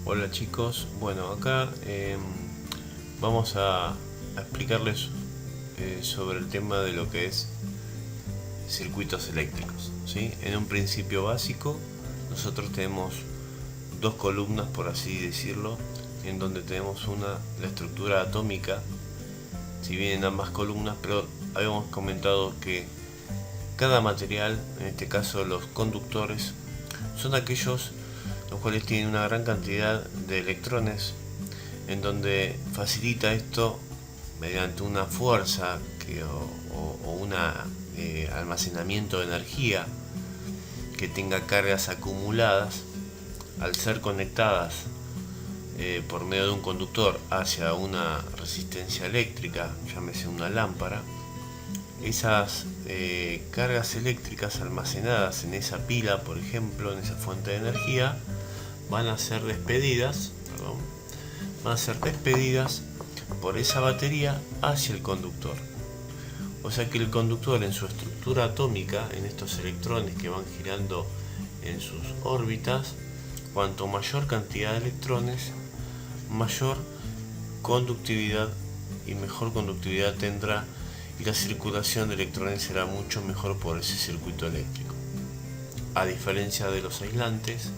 Hola chicos, bueno acá vamos a explicarles sobre el tema de lo que es circuitos eléctricos, ¿sí? En un principio básico nosotros tenemos dos columnas, por así decirlo, en donde tenemos la estructura atómica, si bien en ambas columnas, pero habíamos comentado que cada material, en este caso los conductores, son aquellos los cuales tienen una gran cantidad de electrones, en donde facilita esto mediante una fuerza o un almacenamiento de energía que tenga cargas acumuladas. Al ser conectadas por medio de un conductor hacia una resistencia eléctrica, llámese una lámpara, esas cargas eléctricas almacenadas en esa pila, por ejemplo, en esa fuente de energía, van a ser despedidas por esa batería hacia el conductor. O sea que el conductor, en su estructura atómica, en estos electrones que van girando en sus órbitas, cuanto mayor cantidad de electrones, mayor conductividad y mejor conductividad tendrá, y la circulación de electrones será mucho mejor por ese circuito eléctrico. A diferencia de los aislantes,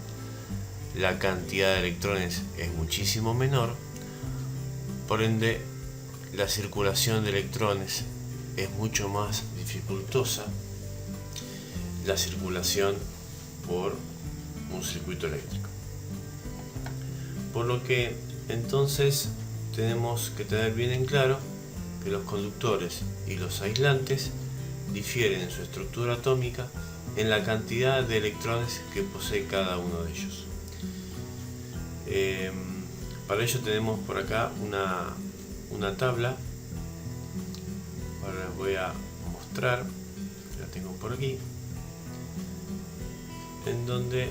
la cantidad de electrones es muchísimo menor, por ende la circulación de electrones es mucho más dificultosa, la circulación por un circuito eléctrico. Por lo que entonces tenemos que tener bien en claro que los conductores y los aislantes difieren en su estructura atómica en la cantidad de electrones que posee cada uno de ellos. Para ello tenemos por acá una tabla. Ahora les voy a mostrar, la tengo por aquí, en donde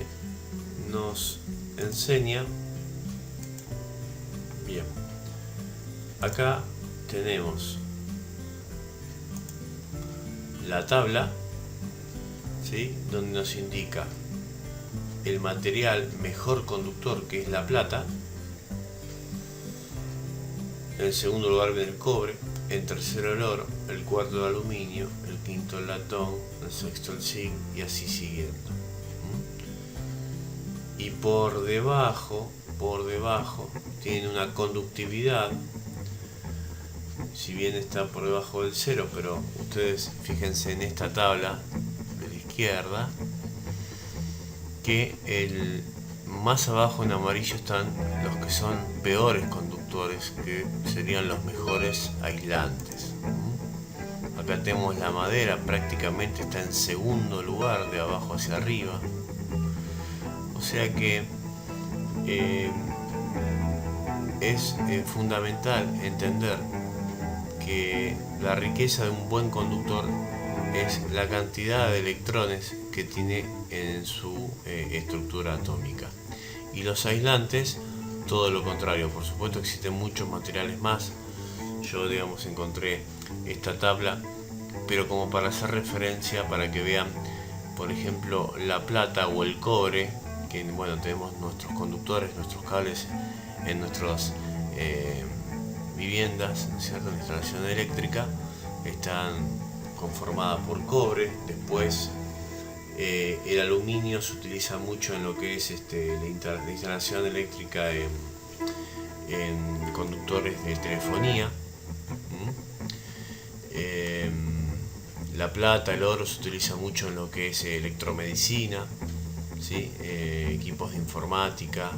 nos enseña. Bien, acá tenemos la tabla, ¿sí?, donde nos indica el material mejor conductor, que es la plata. En segundo lugar viene el cobre, en tercero el oro, el cuarto el aluminio, el quinto el latón, el sexto el zinc y así siguiendo. Y por debajo tiene una conductividad, si bien está por debajo del cero, pero ustedes fíjense en esta tabla de la izquierda que más abajo en amarillo están los que son peores conductores, que serían los mejores aislantes. Acá tenemos la madera, prácticamente está en segundo lugar, de abajo hacia arriba. O sea que es fundamental entender que la riqueza de un buen conductor es la cantidad de electrones que tiene en su estructura atómica. Y los aislantes, todo lo contrario. Por supuesto existen muchos materiales más. Yo, encontré esta tabla, pero como para hacer referencia, para que vean, por ejemplo, la plata o el cobre, que tenemos nuestros conductores, nuestros cables en nuestras viviendas, ¿no es cierto?, en instalación eléctrica, están conformadas por cobre. Después el aluminio se utiliza mucho en lo que es la instalación eléctrica en conductores de telefonía. La plata, el oro se utiliza mucho en lo que es electromedicina, ¿sí? Equipos de informática,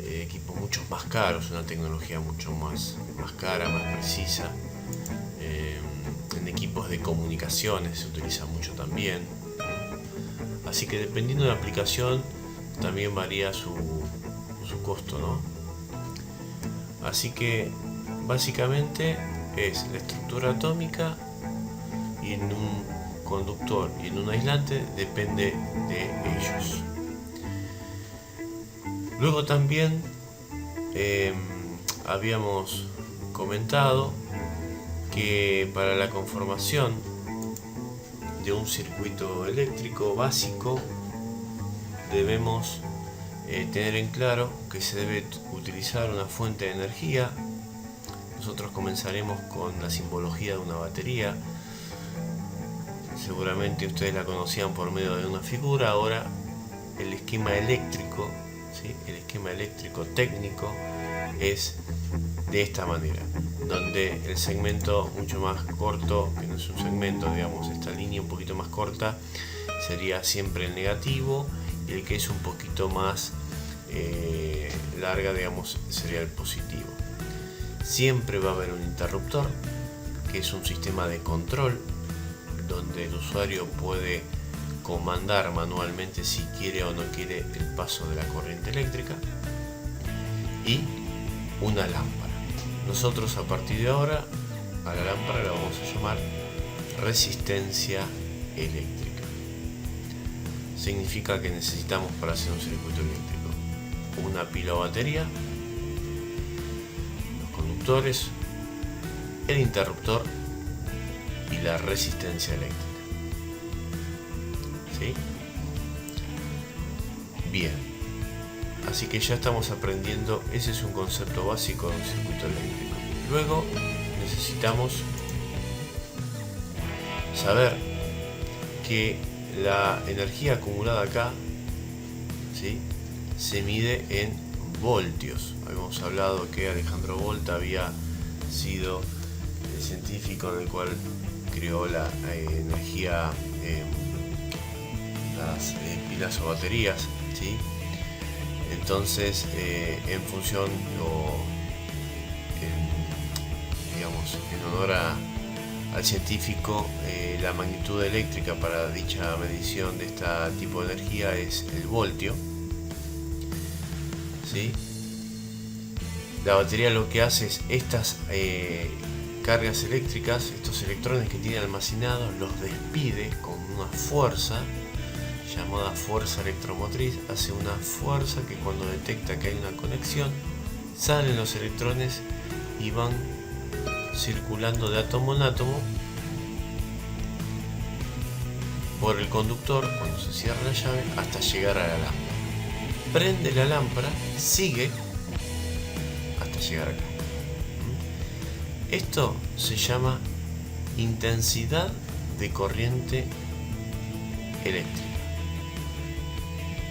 equipos mucho más caros, una tecnología mucho más cara, más precisa. En equipos de comunicaciones se utiliza mucho también. Así que dependiendo de la aplicación también varía su costo, ¿no? Así que básicamente es la estructura atómica, y en un conductor y en un aislante depende de ellos. Luego también habíamos comentado que para la conformación de un circuito eléctrico básico debemos tener en claro que se debe utilizar una fuente de energía. Nosotros comenzaremos con la simbología de una batería. Seguramente ustedes la conocían por medio de una figura. Ahora el esquema eléctrico, ¿sí? El esquema eléctrico técnico es de esta manera, donde el segmento mucho más corto, que no es un segmento, digamos, esta línea un poquito más corta, sería siempre el negativo, y el que es un poquito más larga, digamos, sería el positivo. Siempre va a haber un interruptor, que es un sistema de control, donde el usuario puede comandar manualmente si quiere o no quiere el paso de la corriente eléctrica, y una lámpara. Nosotros a partir de ahora a la lámpara la vamos a llamar resistencia eléctrica. Significa que necesitamos, para hacer un circuito eléctrico, una pila o batería, los conductores, el interruptor y la resistencia eléctrica. ¿Sí? Bien. Así que ya estamos aprendiendo, ese es un concepto básico de un circuito eléctrico. Luego necesitamos saber que la energía acumulada acá, ¿sí?, se mide en voltios. Habíamos hablado que Alejandro Volta había sido el científico en el cual creó la energía en las pilas o baterías, ¿sí? Entonces, en función o en honor al científico, la magnitud eléctrica para dicha medición de este tipo de energía es el voltio, ¿sí? La batería lo que hace es estas cargas eléctricas, estos electrones que tiene almacenados, los despide con una fuerza llamada fuerza electromotriz. Hace una fuerza que cuando detecta que hay una conexión, salen los electrones y van circulando de átomo en átomo por el conductor cuando se cierra la llave hasta llegar a la lámpara. Prende la lámpara, sigue hasta llegar acá. Esto se llama intensidad de corriente eléctrica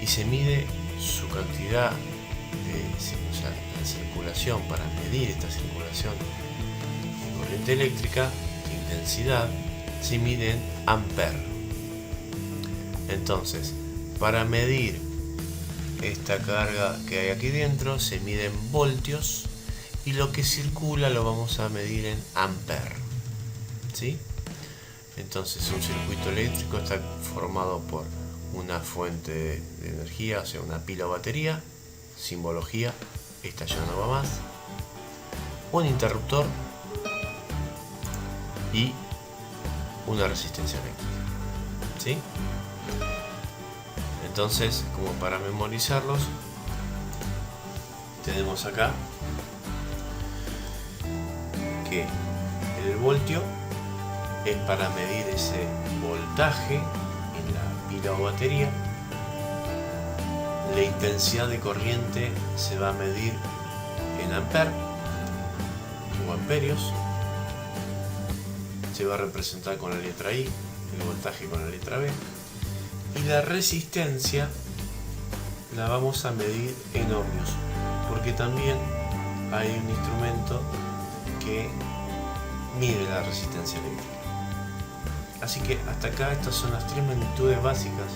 y se mide su cantidad de circulación. Para medir esta circulación de corriente eléctrica, de intensidad, se mide en amperes. Entonces, para medir esta carga que hay aquí dentro, se mide en voltios, y lo que circula lo vamos a medir en amperes, ¿sí? Entonces, un circuito eléctrico está formado por una fuente de energía, o sea, una pila o batería, simbología, esta ya no va más, un interruptor y una resistencia eléctrica, ¿sí? Entonces, como para memorizarlos, tenemos acá que el voltio es para medir ese voltaje en la pila o batería. La intensidad de corriente se va a medir en amperes o amperios. Se va a representar con la letra I, el voltaje con la letra B. Y la resistencia la vamos a medir en ohmios, porque también hay un instrumento que mide la resistencia eléctrica. Así que hasta acá estas son las tres magnitudes básicas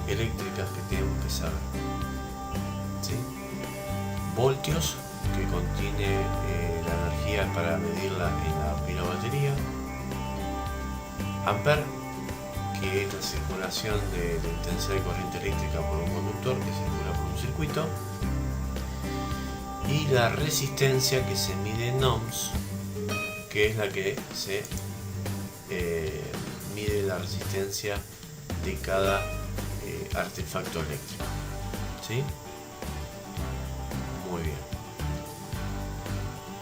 eléctricas que tenemos que saber, ¿sí? Voltios, que contiene la energía para medirla en la pila o batería. Amper, que es la circulación de la intensidad de corriente eléctrica por un conductor que circula por un circuito. Y la resistencia, que se mide en ohms, que es la que se mide la resistencia de cada artefacto eléctrico, ¿sí? Muy bien.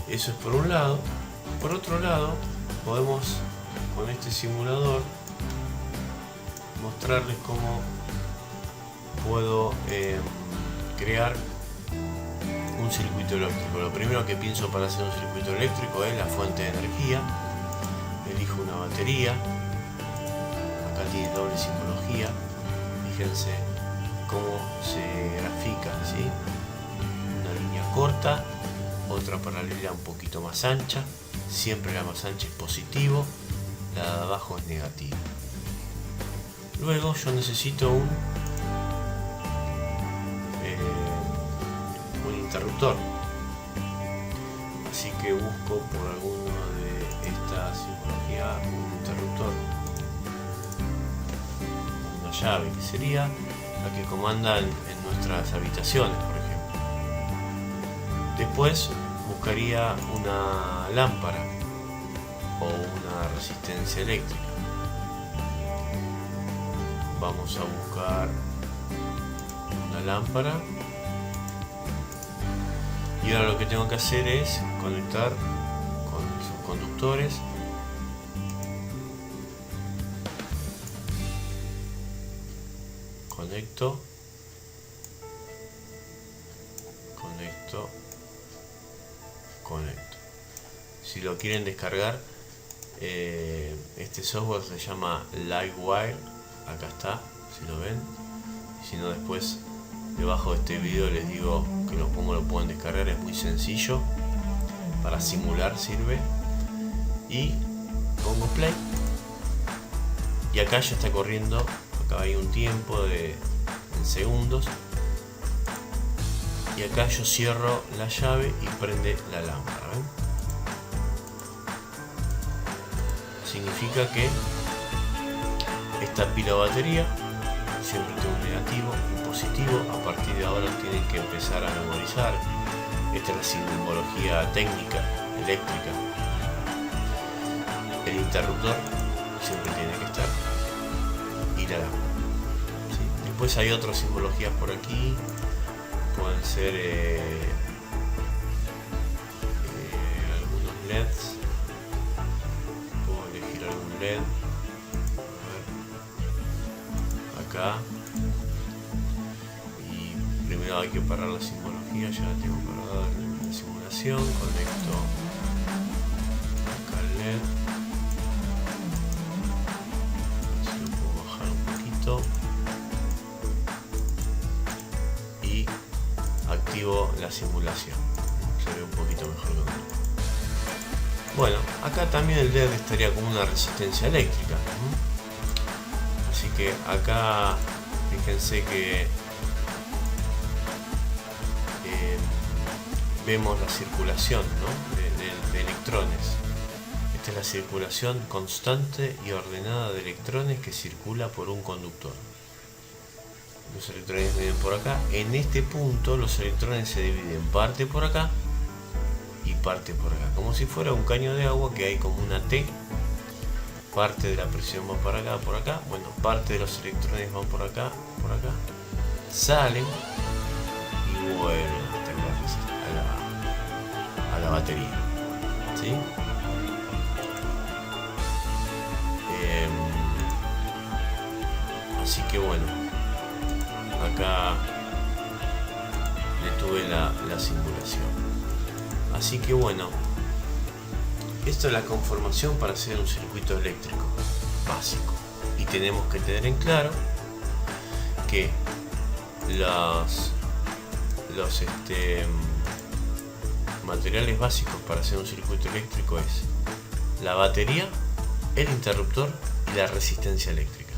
Eso es por un lado. Por otro lado, podemos con este simulador mostrarles cómo puedo crear un circuito eléctrico. Lo primero que pienso para hacer un circuito eléctrico es la fuente de energía. Elijo una batería. Acá tiene doble simbología. Fíjense cómo se grafica, ¿sí? Una línea corta, otra paralela un poquito más ancha. Siempre la más ancha es positivo, la de abajo es negativa. Luego yo necesito un interruptor, así que busco por alguno de esta simbología un interruptor, una llave que sería la que comanda en nuestras habitaciones, por ejemplo. Después buscaría una lámpara o una resistencia eléctrica. Vamos a buscar una lámpara. Y ahora lo que tengo que hacer es conectar con sus conductores. Conecto. Si lo quieren descargar, este software se llama Livewire. Acá está, si lo ven. Si no, después debajo de este video les digo cómo lo pueden descargar. Es muy sencillo, para simular sirve. Y pongo play y acá ya está corriendo. Acá hay un tiempo en segundos y acá yo cierro la llave y prende la lámpara. ¿Ven? Significa que esta pila o batería siempre tiene un negativo, un positivo. A partir de ahora tienen que empezar a memorizar. Esta es la simbología técnica, eléctrica. El interruptor siempre tiene que estar y la lámpara. ¿Sí? Después hay otras simbologías por aquí. Pueden ser algunos LEDs. Puedo elegir algún LED. Acá. Y primero hay que parar la simbología. Ya la tengo parada en la simulación. Conecto acá el LED. Si lo puedo bajar un poquito. Y activo la simulación. Se ve un poquito mejor que acá. Bueno, acá también el LED estaría como una resistencia eléctrica. Así que acá fíjense que vemos la circulación, ¿no? de electrones. Esta es la circulación constante y ordenada de electrones que circula por un conductor. Los electrones vienen por acá. En este punto los electrones se dividen parte por acá y parte por acá, como si fuera un caño de agua que hay como una T. Parte de la presión va para acá, por acá. Bueno, parte de los electrones van por acá, salen y vuelven a la batería, ¿sí? Así que bueno, acá le tuve la simulación. Así que bueno, esto es la conformación para hacer un circuito eléctrico básico. Y tenemos que tener en claro que los materiales básicos para hacer un circuito eléctrico es la batería, el interruptor y la resistencia eléctrica.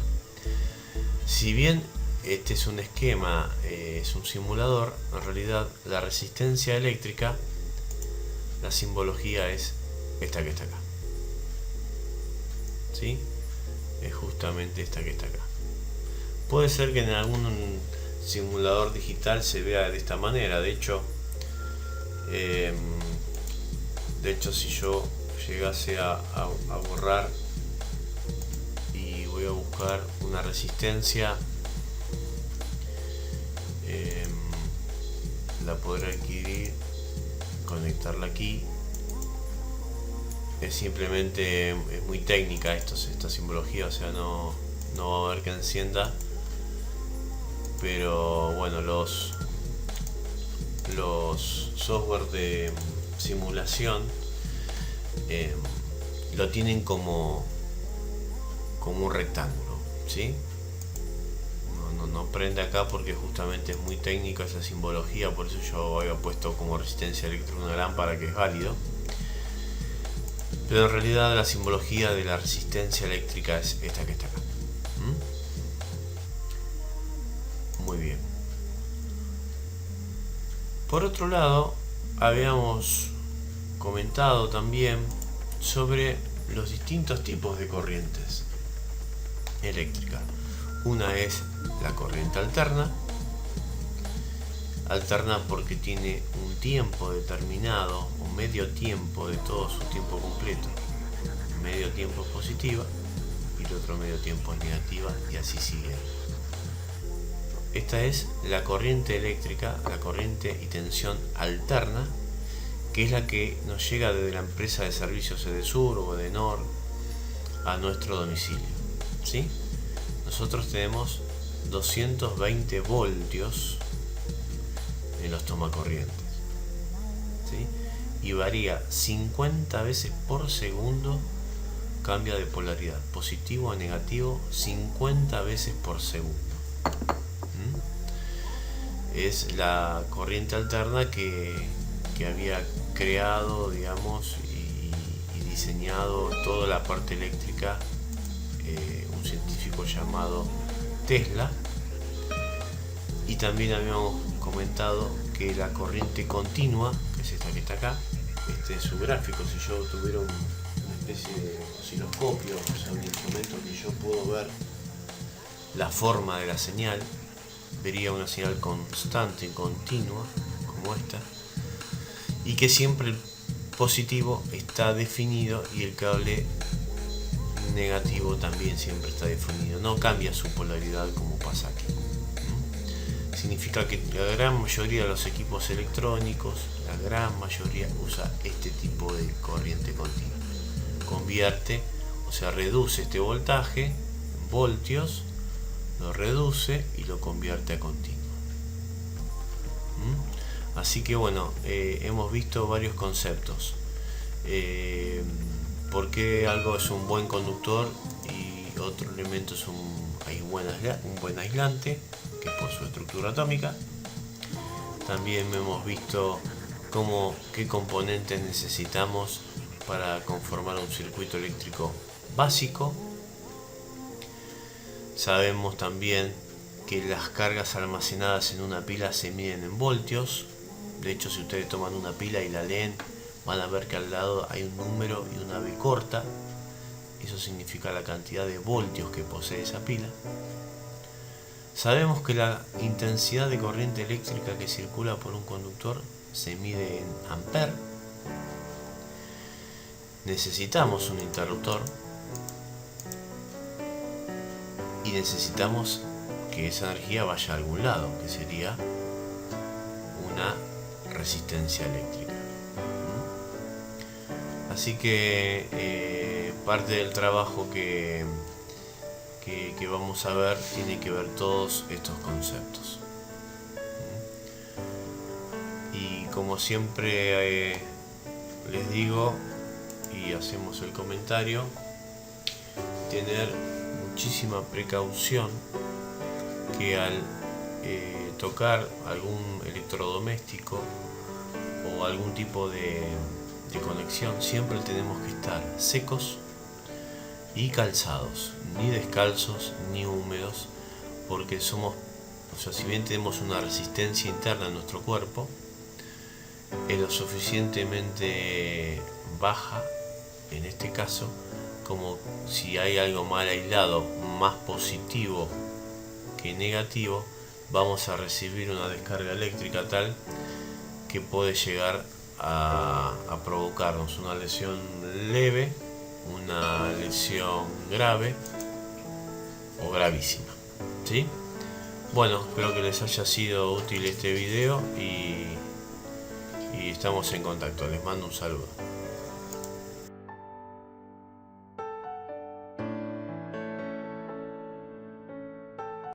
Si bien este es un esquema, es un simulador, en realidad la resistencia eléctrica, la simbología es esta que está acá, ¿sí? Es justamente esta que está acá. Puede ser que en algún simulador digital se vea de esta manera. De hecho si yo llegase a borrar y voy a buscar una resistencia, la podré adquirir, conectarla aquí. Es simplemente, es muy técnica esta simbología, o sea, no va a haber que encienda, pero bueno, los los software de simulación lo tienen como un rectángulo, ¿sí? No prende acá porque justamente es muy técnica esa simbología, por eso yo había puesto como resistencia eléctrica una lámpara, que es válido. Pero en realidad la simbología de la resistencia eléctrica es esta que está acá. Muy bien. Por otro lado, habíamos comentado también sobre los distintos tipos de corrientes eléctricas. Una es la corriente alterna porque tiene un tiempo determinado o medio tiempo de todo su tiempo completo. Medio tiempo es positiva y el otro medio tiempo es negativa, y así sigue. Esta es la corriente eléctrica, la corriente y tensión alterna, que es la que nos llega desde la empresa de servicios Edesur o Edenor a nuestro domicilio, ¿sí? Nosotros tenemos 220 voltios en los tomacorrientes, ¿sí? Y varía 50 veces por segundo, cambia de polaridad, positivo a negativo 50 veces por segundo. Es la corriente alterna que había creado, digamos, y diseñado toda la parte eléctrica un científico llamado Tesla. Y también habíamos comentado que la corriente continua, que es esta que está acá, este es su gráfico. Si yo tuviera una especie de osciloscopio, o sea, un instrumento que yo puedo ver la forma de la señal, vería una señal constante, continua, como esta, y que siempre el positivo está definido y el cable negativo también siempre está definido, no cambia su polaridad como pasa aquí. Significa que la gran mayoría de los equipos electrónicos, la gran mayoría usa este tipo de corriente continua. Convierte, o sea, reduce este voltaje en voltios, lo reduce y lo convierte a continuo. Así que bueno, hemos visto varios conceptos. ¿Por qué algo es un buen conductor y otro elemento es un buen aislante? Que es por su estructura atómica. También hemos visto qué componentes necesitamos para conformar un circuito eléctrico básico. Sabemos también que las cargas almacenadas en una pila se miden en voltios. De hecho, si ustedes toman una pila y la leen, van a ver que al lado hay un número y una B corta. Eso significa la cantidad de voltios que posee esa pila. Sabemos que la intensidad de corriente eléctrica que circula por un conductor se mide en amper. Necesitamos un interruptor y necesitamos que esa energía vaya a algún lado, que sería una resistencia eléctrica. Así que parte del trabajo que vamos a ver tiene que ver todos estos conceptos. Y como siempre les digo y hacemos el comentario, tener muchísima precaución, que al tocar algún electrodoméstico o algún tipo de conexión siempre tenemos que estar secos y calzados, ni descalzos ni húmedos, porque si bien tenemos una resistencia interna en nuestro cuerpo, es lo suficientemente baja en este caso como si hay algo mal aislado, más positivo que negativo, vamos a recibir una descarga eléctrica tal que puede llegar a provocarnos una lesión leve, una lesión grave o gravísima, ¿sí? Bueno, espero que les haya sido útil este video y estamos en contacto. Les mando un saludo.